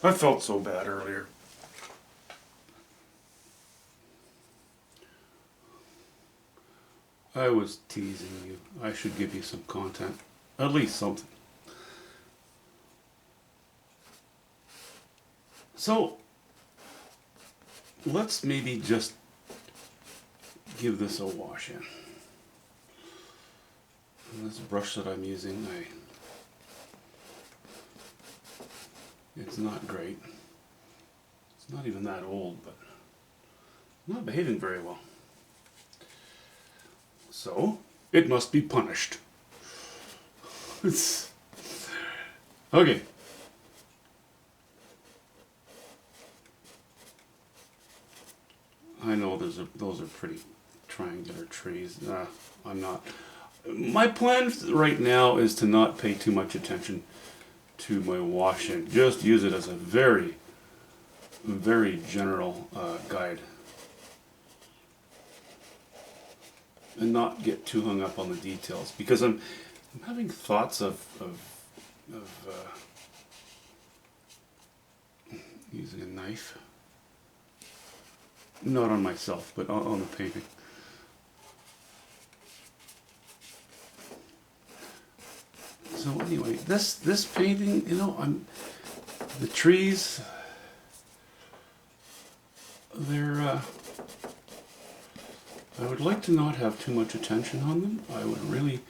I felt so bad earlier. I was teasing you. I should give you some content. At least something. So, let's maybe just give this a wash in. And this brush that I'm using, it's not great. It's not even that old, but not behaving very well. So, it must be punished. It's okay. I know those are pretty triangular trees. I'm not. My plan right now is to not pay too much attention to my wash-in. Just use it as a very, very general guide. And not get too hung up on the details. Because I'm having thoughts of using a knife. Not on myself, but on the painting. So anyway, this painting, the trees, they're I would like to not have too much attention on them. I would really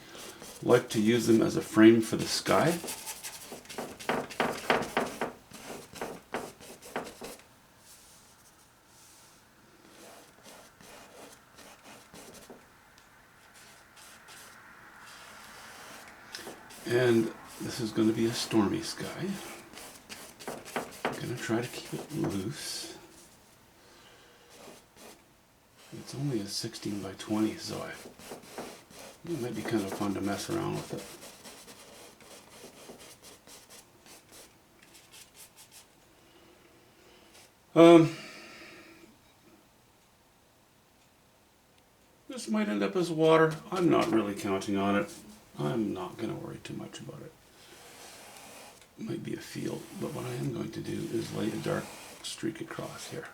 like to use them as a frame for the sky. And this is going to be a stormy sky. I'm going to try to keep it loose. It's only a 16 by 20, so it might be kind of fun to mess around with it. This might end up as water. I'm not really counting on it. I'm not going to worry too much about it. It might be a field, but what I am going to do is lay a dark streak across here.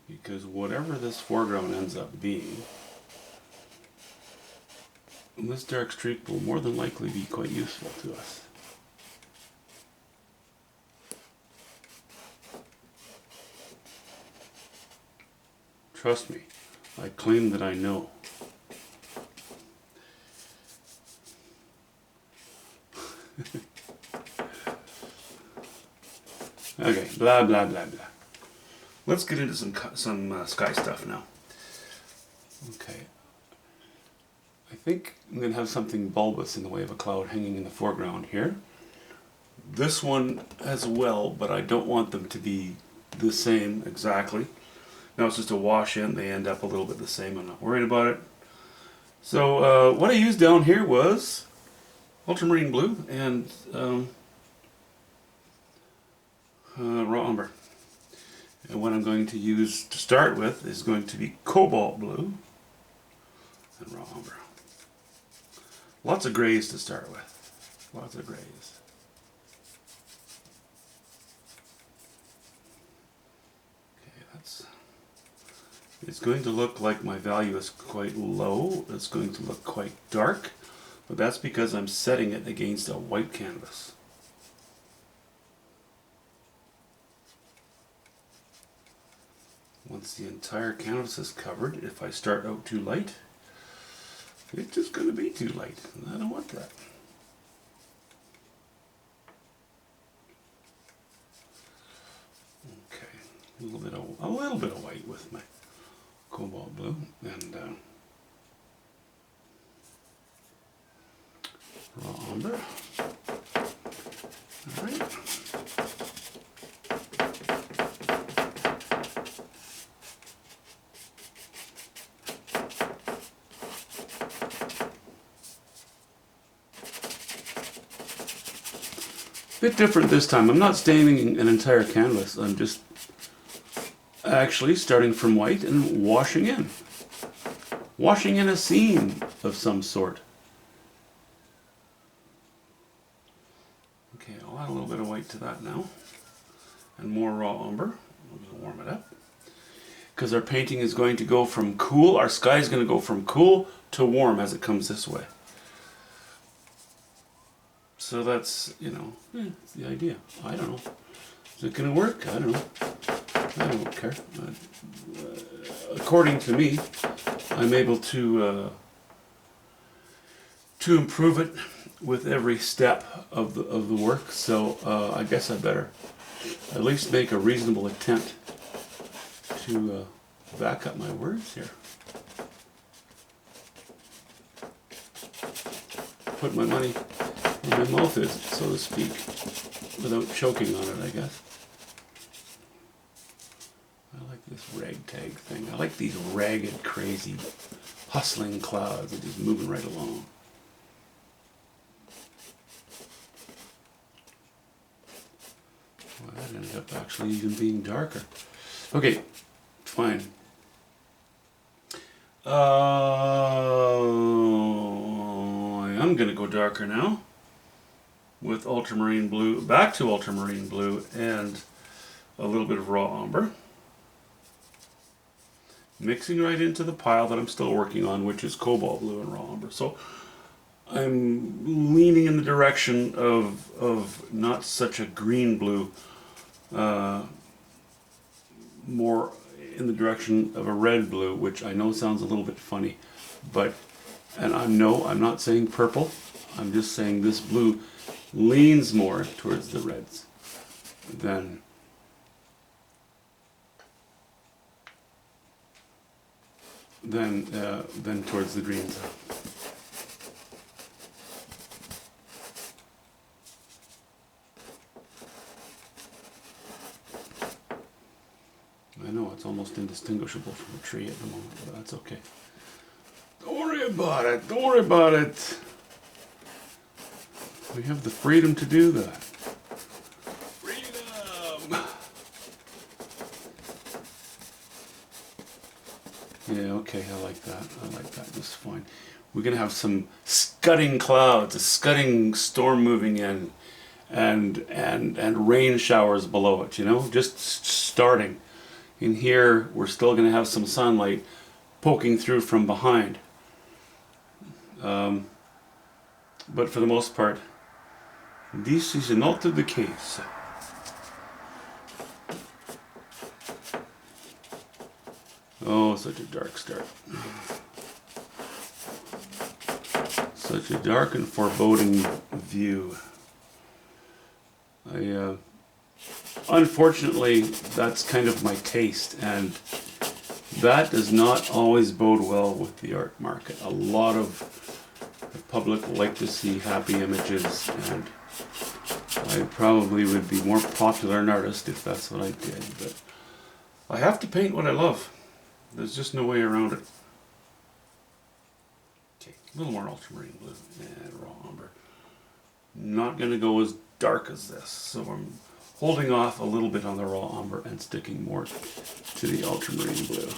Because whatever this foreground ends up being, this dark streak will more than likely be quite useful to us. Trust me, I claim that I know. Okay, blah blah blah blah. Let's get into some sky stuff now. Okay. I think I'm going to have something bulbous in the way of a cloud hanging in the foreground here. This one as well, but I don't want them to be the same exactly. Now it's just a wash in, they end up a little bit the same, I'm not worried about it. So what I used down here was ultramarine blue and raw umber. And what I'm going to use to start with is going to be cobalt blue and raw umber. Lots of grays to start with. Lots of grays. Okay, it's going to look like my value is quite low. It's going to look quite dark, but that's because I'm setting it against a white canvas. Once the entire canvas is covered, if I start out too light, it's just going to be too light, and I don't want that. Okay, a little bit of white with my cobalt blue, and raw umber. All right. Bit different this time. I'm not staining an entire canvas. I'm just actually starting from white and washing in. Washing in a scene of some sort. Okay, I'll add a little bit of white to that now. And more raw umber. We're going to warm it up. Because our painting is going to go from cool, our sky is going to go from cool to warm as it comes this way. So that's, you know, that's the idea. I don't know. Is it going to work? I don't know. I don't care. According to me, I'm able to improve it with every step of the work. So I guess I better at least make a reasonable attempt to back up my words here. Put my money where my mouth is, so to speak, without choking on it, I guess. I like this ragtag thing. I like these ragged, crazy, hustling clouds that just moving right along. Well, that ended up actually even being darker. Okay, fine. I'm going to go darker now with ultramarine blue, back to ultramarine blue and a little bit of raw umber. Mixing right into the pile that I'm still working on, which is cobalt blue and raw umber. So I'm leaning in the direction of not such a green blue, more in the direction of a red blue, which I know sounds a little bit funny, but, and I'm not saying purple, I'm just saying this blue leans more towards the reds than towards the greens. I know it's almost indistinguishable from a tree at the moment, but that's okay. Don't worry about it. Don't worry about it. We have the freedom to do that. Freedom! Yeah, okay, I like that. I like that just fine. We're going to have some scudding clouds, a scudding storm moving in, and rain showers below it, you know, just starting. In here, we're still going to have some sunlight poking through from behind. But for the most part, this is not the case. Oh, such a dark start. Such a dark and foreboding view. Unfortunately, that's kind of my taste, and that does not always bode well with the art market. A lot of the public like to see happy images, and I probably would be more popular an artist if that's what I did, but I have to paint what I love. There's just no way around it. Okay, a little more ultramarine blue and raw umber. Not going to go as dark as this, so I'm holding off a little bit on the raw umber and sticking more to the ultramarine blue.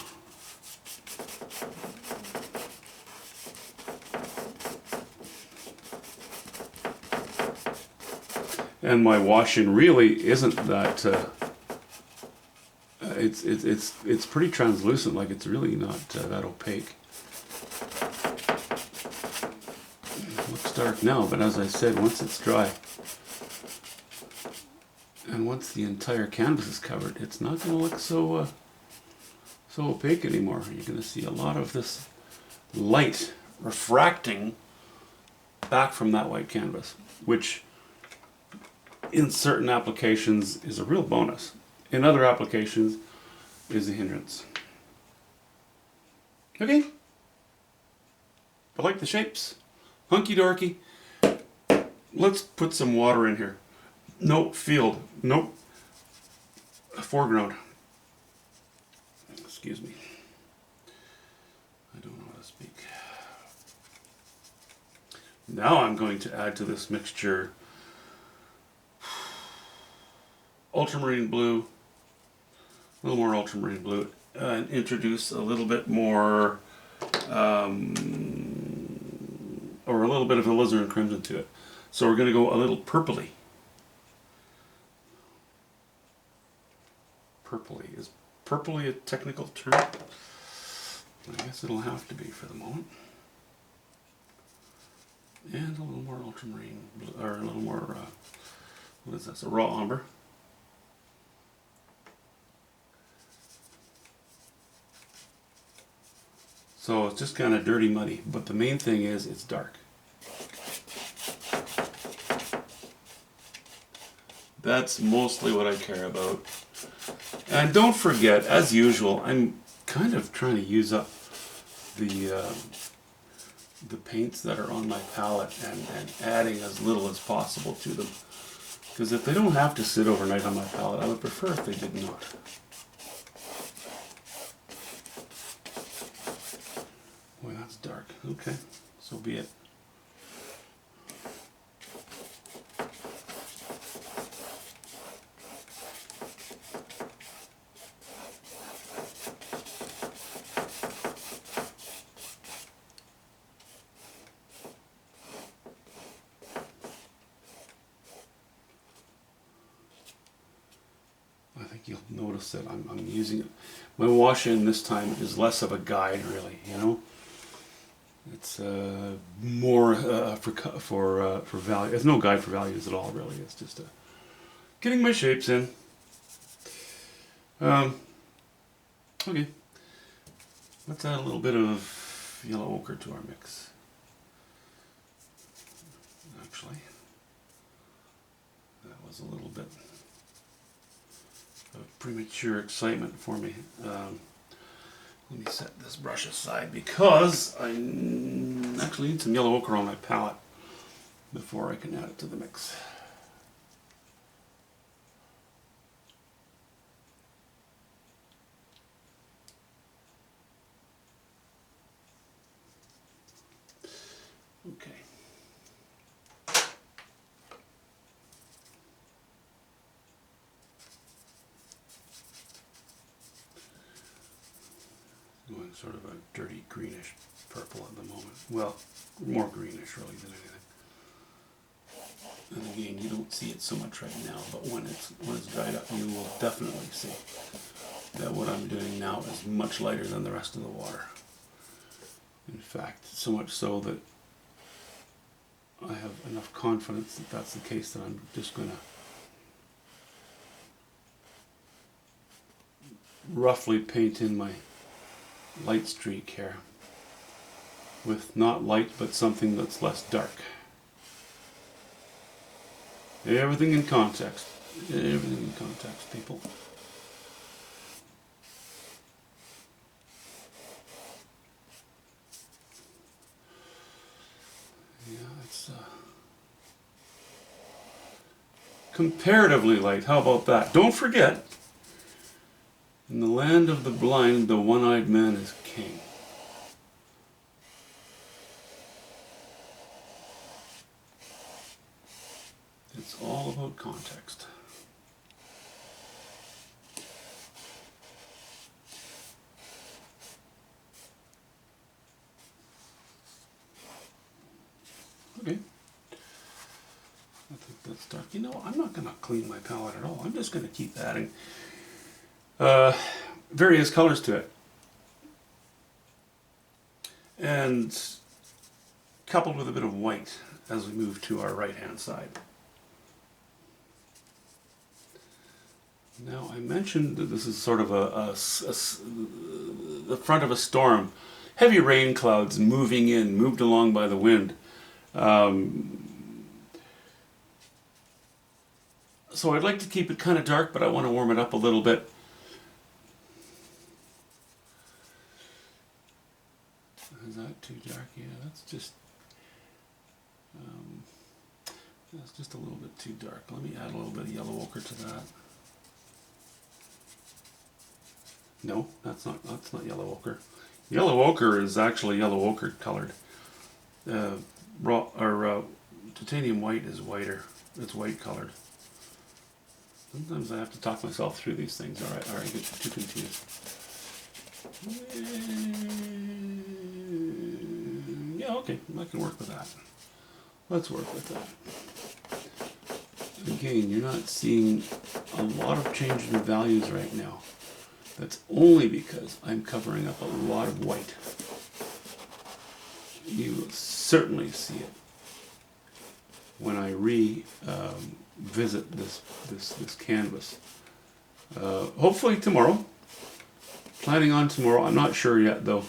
And my washing really isn't that. It's pretty translucent. Like, it's really not that opaque. It looks dark now, but as I said, once it's dry, and once the entire canvas is covered, it's not going to look so opaque anymore. You're going to see a lot of this light refracting back from that white canvas, which in certain applications is a real bonus. In other applications is a hindrance. Okay. I like the shapes. Hunky dorky. Let's put some water in here. Nope, field. Nope. Foreground. Excuse me. I don't know how to speak. Now I'm going to add to this mixture ultramarine blue, a little more ultramarine blue, and introduce a little bit more, or a little bit of alizarin crimson to it. So we're going to go a little purpley. purpley. Is purpley a technical term? I guess it'll have to be for the moment. And a little more ultramarine, or a little more, what is this, a raw umber. So it's just kind of dirty muddy, but the main thing is it's dark. That's mostly what I care about. And don't forget, as usual, I'm kind of trying to use up the paints that are on my palette and adding as little as possible to them. Because if they don't have to sit overnight on my palette, I would prefer if they did not. Boy, that's dark. Okay, so be it. I think you'll notice that I'm using it. My wash-in this time is less of a guide, really. You know, it's more for value. It's no guide for values at all, really. It's just getting my shapes in. Okay, let's add a little bit of yellow ochre to our mix. Actually, that was a little bit of premature excitement for me. Let me set this brush aside because I actually need some yellow ochre on my palette before I can add it to the mix. Okay. Going sort of a dirty greenish purple at the moment. Well, more greenish really than anything. And again, you don't see it so much right now, but when it's dried up, you will definitely see that what I'm doing now is much lighter than the rest of the water. In fact, so much so that I have enough confidence that that's the case that I'm just going to roughly paint in my light streak here with not light but something that's less dark. Everything in context. Everything in context, people. Yeah, it's comparatively light. How about that? Don't forget, in the land of the blind, the one-eyed man is king. It's all about context. Okay. I think that's dark. You know, I'm not going to clean my palette at all. I'm just going to keep adding various colors to it. And coupled with a bit of white as we move to our right-hand side. Now, I mentioned that this is sort of the front of a storm. Heavy rain clouds moving in, moved along by the wind. So I'd like to keep it kind of dark, but I want to warm it up a little bit. Is that too dark? Yeah, that's just a little bit too dark. Let me add a little bit of yellow ochre to that. No, that's not yellow ochre. Yellow ochre is actually yellow ochre colored. Titanium white is whiter. It's white colored. Sometimes I have to talk myself through these things, or I get too confused. Yeah, okay, I can work with that. Let's work with that. Again, you're not seeing a lot of change in values right now. That's only because I'm covering up a lot of white. You will certainly see it when I visit this canvas. Hopefully tomorrow. Planning on tomorrow. I'm not sure yet though.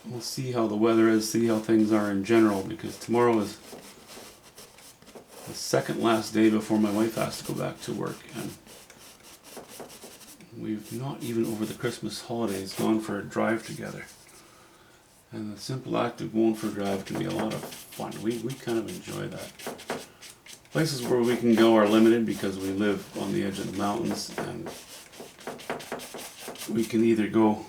We'll see how the weather is, see how things are in general, because tomorrow is the second last day before my wife has to go back to work, and we've not even over the Christmas holidays gone for a drive together. And the simple act of going for a drive can be a lot of fun. We kind of enjoy that. Places where we can go are limited because we live on the edge of the mountains, and we can either go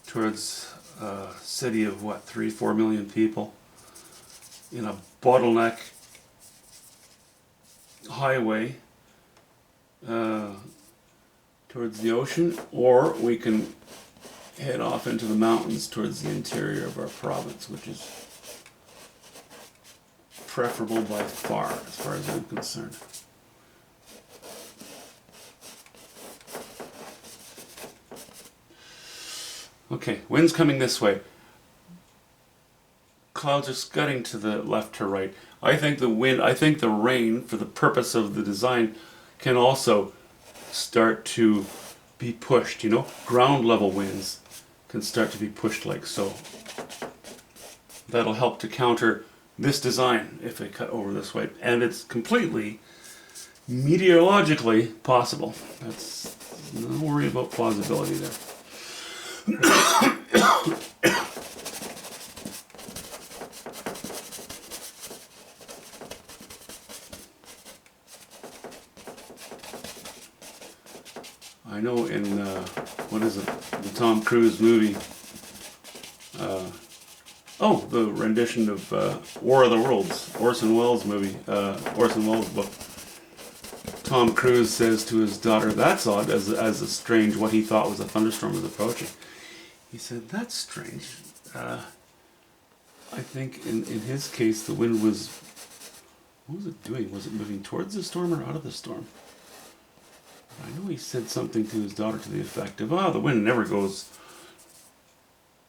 towards a city of 3-4 million people in a bottleneck highway towards the ocean, or we can head off into the mountains towards the interior of our province, which is preferable by far as I'm concerned. Okay, wind's coming this way. Clouds are scudding to the left to right. I think the rain, for the purpose of the design, can also start to be pushed, ground level winds can start to be pushed like so. That'll help to counter this design if they cut over this way, and it's completely meteorologically possible. That's no worry about plausibility there. I know in the Tom Cruise movie, the rendition of War of the Worlds, Orson Welles movie, Orson Welles book. Tom Cruise says to his daughter, "That's odd," as a strange, what he thought was a thunderstorm was approaching. He said, "That's strange." I think in his case the wind was, what was it doing? Was it moving towards the storm or out of the storm? I know he said something to his daughter to the effect of, the wind never goes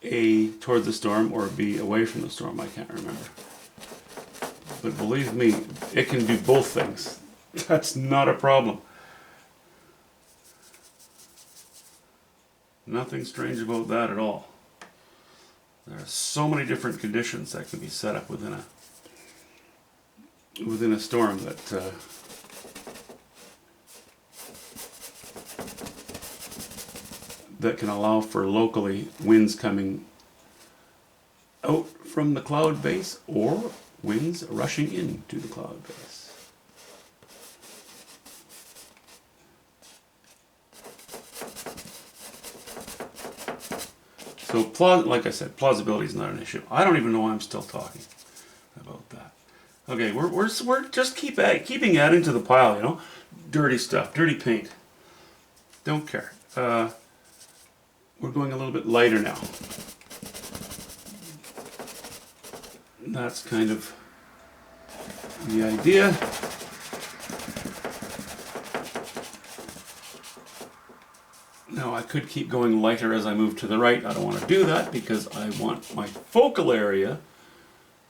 A, towards the storm, or B, away from the storm. I can't remember. But believe me, it can do both things. That's not a problem. Nothing strange about that at all. There are so many different conditions that can be set up within a storm that can allow for locally winds coming out from the cloud base or winds rushing into the cloud base. So, like I said, plausibility is not an issue. I don't even know why I'm still talking about that. Okay, we're just keeping adding to the pile, dirty stuff, dirty paint. Don't care. We're going a little bit lighter now. That's kind of the idea. Now I could keep going lighter as I move to the right. I don't want to do that because I want my focal area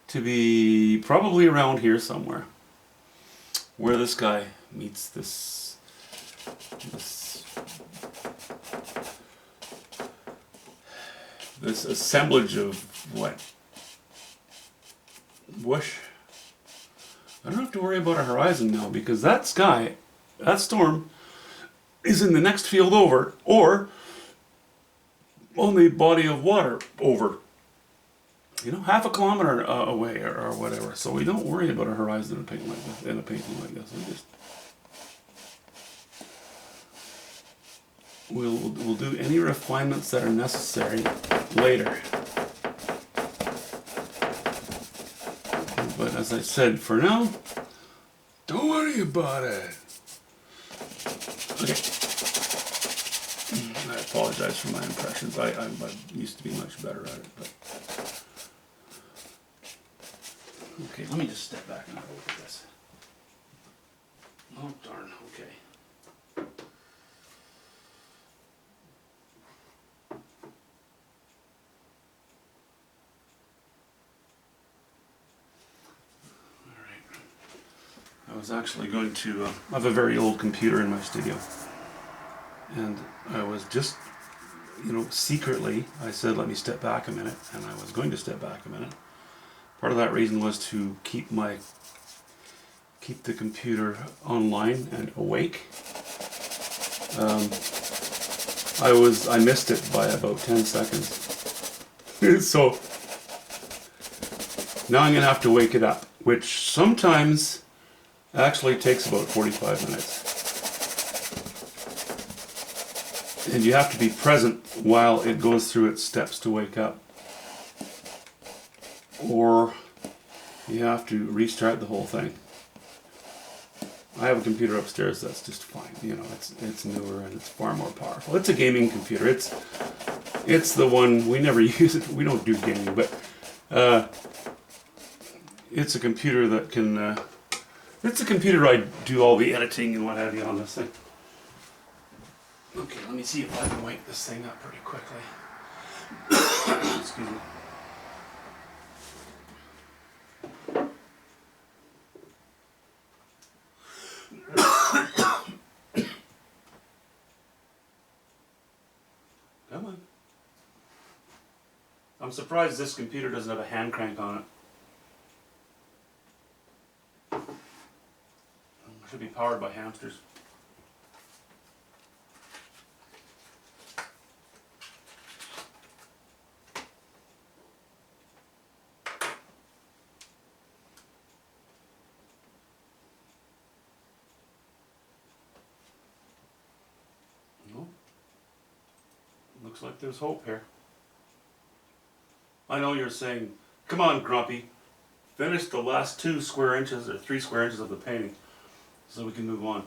to be probably around here somewhere, where this guy meets this assemblage of what? Bush. I don't have to worry about a horizon now because that sky, that storm, is in the next field over or on the body of water over. Half a kilometer away or whatever. So we don't worry about a horizon in a painting like this. We'll do any refinements that are necessary later. But as I said, for now, don't worry about it. Okay. I apologize for my impressions. I used to be much better at it, but okay. Let me just step back and have a look at this. Oh darn, okay. I was actually going to, I have a very old computer in my studio, and I was just, secretly, I said let me step back a minute, and I was going to step back a minute. Part of that reason was to keep the computer online and awake. I missed it by about 10 seconds. So now I'm going to have to wake it up, which sometimes actually takes about 45 minutes. And you have to be present while it goes through its steps to wake up. Or you have to restart the whole thing. I have a computer upstairs that's just fine. It's newer and it's far more powerful. It's a gaming computer. It's the one, we never use it. We don't do gaming, but it's a computer that can... It's a computer I do all the editing and what have you on this thing. Okay, let me see if I can wake this thing up pretty quickly. Excuse me. Come on. I'm surprised this computer doesn't have a hand crank on it. It should be powered by hamsters. No. Looks like there's hope here. I know you're saying, come on, Grumpy, finish the last 2 square inches or 3 square inches of the painting so we can move on.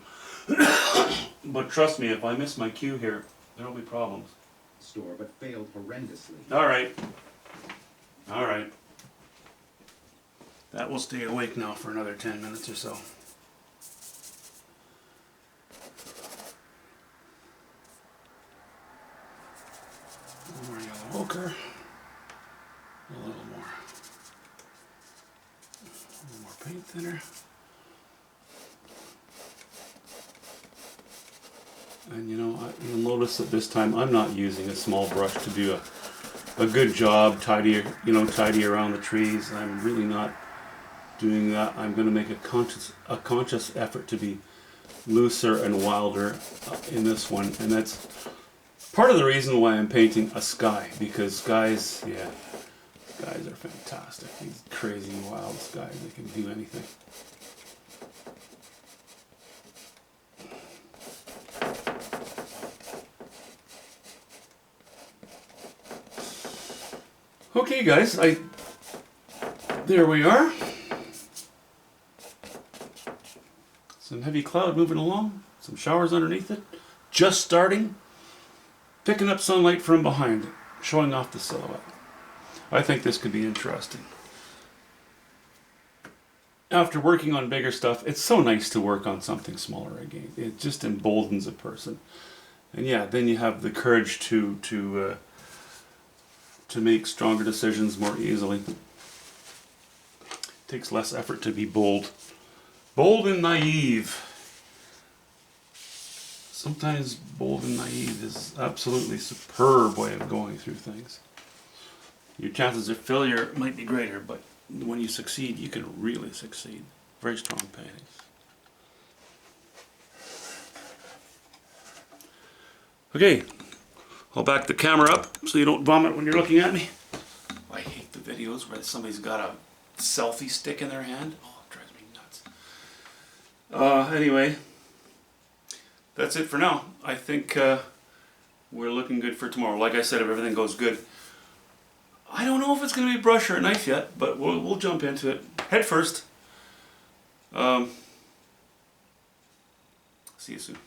But trust me, if I miss my cue here, there'll be problems. Store, but failed horrendously. Alright. Alright. That will stay awake now for another 10 minutes or so. One more yellow ochre. A little more paint thinner. And you'll notice that this time I'm not using a small brush to do a good job, tidy around the trees. I'm really not doing that. I'm going to make a conscious effort to be looser and wilder in this one, and that's part of the reason why I'm painting a sky, because skies are fantastic. These crazy wild skies, they can do anything. Okay guys, there we are. Some heavy cloud moving along, some showers underneath it, just starting, picking up sunlight from behind it, showing off the silhouette. I think this could be interesting. After working on bigger stuff, it's so nice to work on something smaller again. It just emboldens a person. And yeah, then you have the courage to make stronger decisions more easily. It takes less effort to be bold. Bold and naive. Sometimes bold and naive is absolutely superb way of going through things. Your chances of failure might be greater, but when you succeed, you can really succeed. Very strong paintings. Okay, I'll back the camera up so you don't vomit when you're looking at me. I hate the videos where somebody's got a selfie stick in their hand. Oh, it drives me nuts. Anyway, that's it for now. I think we're looking good for tomorrow. Like I said, if everything goes good, I don't know if it's going to be brush or a knife yet, but we'll jump into it head first. See you soon.